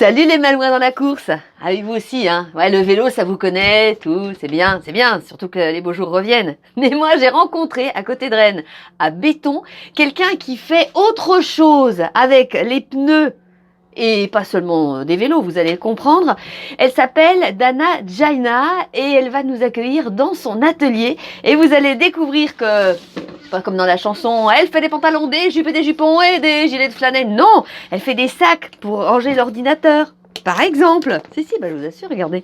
Salut les malouins dans la course. Ah oui, vous aussi, hein. Ouais, le vélo, ça vous connaît, tout, c'est bien, surtout que les beaux jours reviennent. Mais moi, j'ai rencontré, à côté de Rennes, à Béton, quelqu'un qui fait autre chose avec les pneus et pas seulement des vélos, vous allez le comprendre. Elle s'appelle Dana Jaina et elle va nous accueillir dans son atelier. Et vous allez découvrir que, pas comme dans la chanson, elle fait des pantalons, des jupes et des jupons et des gilets de flanelle. Non, elle fait des sacs pour ranger l'ordinateur. Par exemple. Si, je vous assure, regardez.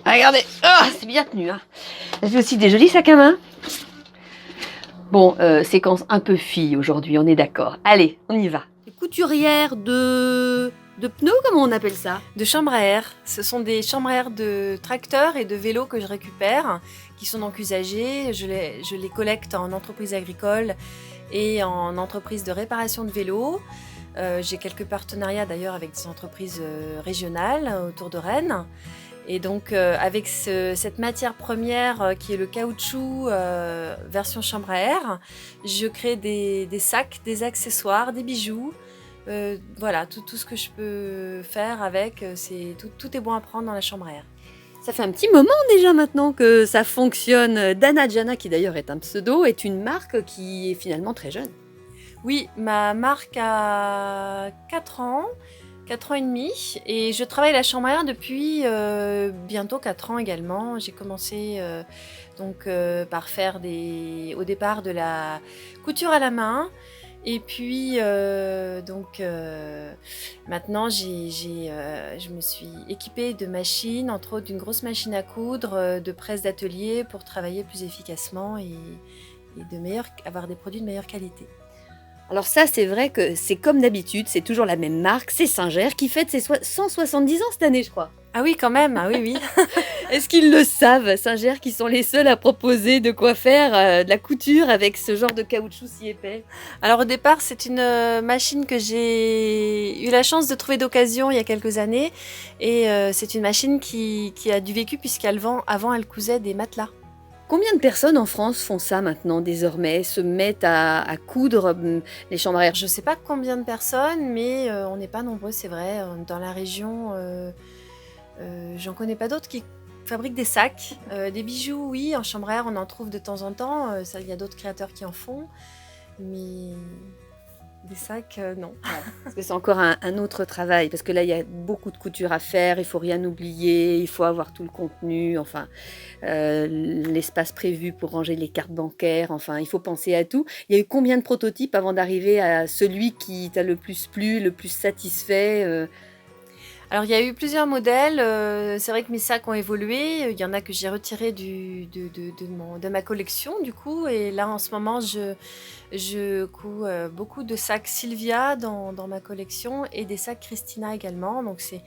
Regardez, oh, c'est bien tenu. Hein. Elle fait aussi des jolis sacs à main. Bon, séquence un peu fille aujourd'hui, on est d'accord. Allez, on y va. Couturière de pneus, comment on appelle ça? De chambres à air. Ce sont des chambres à air de tracteurs et de vélos que je récupère, qui sont donc usagés. Je les collecte en entreprise agricole et en entreprise de réparation de vélos. J'ai quelques partenariats d'ailleurs avec des entreprises régionales autour de Rennes. Et donc avec cette matière première qui est le caoutchouc version chambre à air, je crée des sacs, des accessoires, des bijoux. Voilà, tout ce que je peux faire avec, tout est bon à prendre dans la chambre à air. Ça fait un petit moment déjà maintenant que ça fonctionne. Dana Jaina, qui d'ailleurs est un pseudo, est une marque qui est finalement très jeune. Oui, ma marque a 4 ans et demi, et je travaille la chambre à air depuis bientôt 4 ans également. J'ai commencé par faire au départ de la couture à la main. Et puis, maintenant, je me suis équipée de machines, entre autres d'une grosse machine à coudre, de presse d'atelier pour travailler plus efficacement et avoir des produits de meilleure qualité. Alors ça, c'est vrai que c'est comme d'habitude, c'est toujours la même marque, c'est Singer qui fête ses 170 ans cette année, je crois. Ah oui, quand même, ah oui. Est-ce qu'ils le savent, Singer, qui sont les seuls à proposer de quoi faire de la couture avec ce genre de caoutchouc si épais? Alors au départ, c'est une machine que j'ai eu la chance de trouver d'occasion il y a quelques années. Et c'est une machine qui a du vécu puisqu'avant, elle cousait des matelas. Combien de personnes en France font ça maintenant désormais, se mettent à coudre les chambres à air? Je ne sais pas combien de personnes, mais on n'est pas nombreux, c'est vrai. Dans la région, j'en connais pas d'autres qui fabriquent des sacs. Des bijoux, oui, en chambre à air, on en trouve de temps en temps. Il y a d'autres créateurs qui en font, mais des sacs, non. Parce que c'est encore un autre travail, parce que là, il y a beaucoup de couture à faire, il faut rien oublier, il faut avoir tout le contenu, enfin, l'espace prévu pour ranger les cartes bancaires, enfin, il faut penser à tout. Il y a eu combien de prototypes avant d'arriver à celui qui t'a le plus plu, le plus satisfait Alors, il y a eu plusieurs modèles. C'est vrai que mes sacs ont évolué. Il y en a que j'ai retirés de ma collection, du coup. Et là, en ce moment, je couds beaucoup de sacs Sylvia dans ma collection et des sacs Christina également. Donc, c'est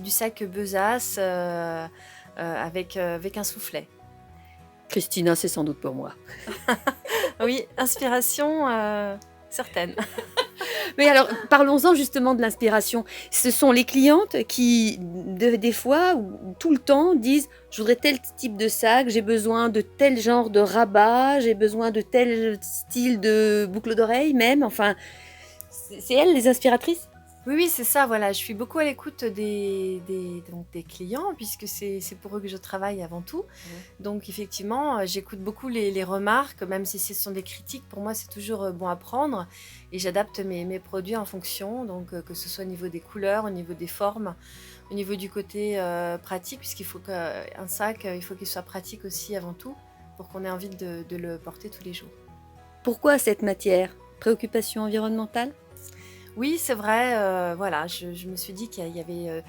du sac Besace avec un soufflet. Christina, c'est sans doute pour moi. Oui, inspiration certaine. Mais alors, parlons-en justement de l'inspiration. Ce sont les clientes qui, des fois, ou tout le temps, disent « Je voudrais tel type de sac, j'ai besoin de tel genre de rabat, j'ai besoin de tel style de boucle d'oreille même. » Enfin, c'est elles les inspiratrices? Oui, c'est ça, voilà. Je suis beaucoup à l'écoute des clients, puisque c'est pour eux que je travaille avant tout. Donc, effectivement, j'écoute beaucoup les remarques, même si ce sont des critiques. Pour moi, c'est toujours bon à prendre. Et j'adapte mes produits en fonction, donc que ce soit au niveau des couleurs, au niveau des formes, au niveau du côté pratique, puisqu'il faut qu'un sac, il faut qu'il soit pratique aussi avant tout, pour qu'on ait envie de le porter tous les jours. Pourquoi cette matière? Préoccupation environnementale? Oui, c'est vrai. Voilà, je me suis dit qu'il y avait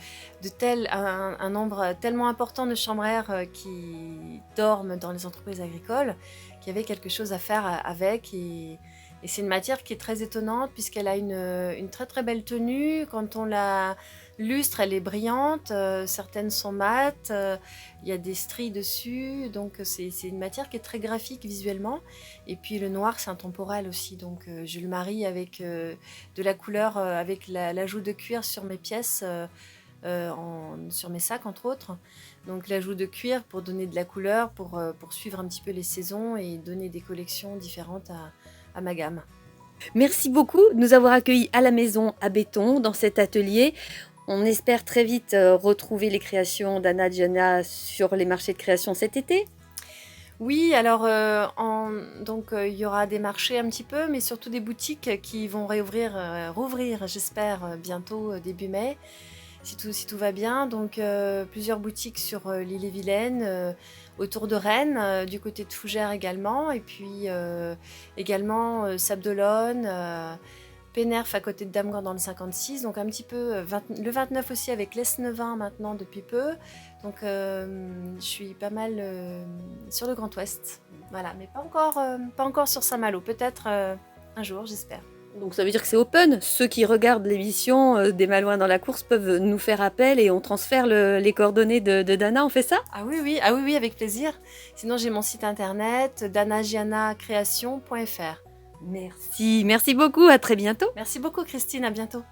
un nombre tellement important de chambres à air qui dorment dans les entreprises agricoles qu'il y avait quelque chose à faire avec. Et c'est une matière qui est très étonnante puisqu'elle a une très très belle tenue. Quand on la lustre, elle est brillante. Certaines sont mates. Il y a des stries dessus. Donc c'est une matière qui est très graphique visuellement. Et puis le noir, c'est intemporel aussi. Donc je le marie avec de la couleur, avec l'ajout de cuir sur mes pièces, sur mes sacs entre autres. Donc l'ajout de cuir pour donner de la couleur, pour suivre un petit peu les saisons et donner des collections différentes à ma gamme. Merci beaucoup de nous avoir accueillis à la maison à Béton dans cet atelier. On espère très vite retrouver les créations d'Anna Diana sur les marchés de création cet été. Oui, alors donc il y aura des marchés un petit peu, mais surtout des boutiques qui vont rouvrir, j'espère, bientôt début mai, si tout va bien. Donc plusieurs boutiques sur l'île-et-Vilaine, autour de Rennes, du côté de Fougères également, et puis également Sables-d'Olonne, Pénerf à côté de Damgand dans le 56, donc un petit peu le 29 aussi avec l'Esnevin maintenant depuis peu. Donc je suis pas mal sur le Grand Ouest, voilà, mais pas encore sur Saint-Malo, peut-être un jour, j'espère. Donc ça veut dire que c'est open. Ceux qui regardent l'émission des Malouins dans la course peuvent nous faire appel et on transfère les coordonnées de Dana, on fait ça? Ah oui, avec plaisir. Sinon j'ai mon site internet danagianacreation.fr. Merci beaucoup, à très bientôt. Merci beaucoup Christine, à bientôt.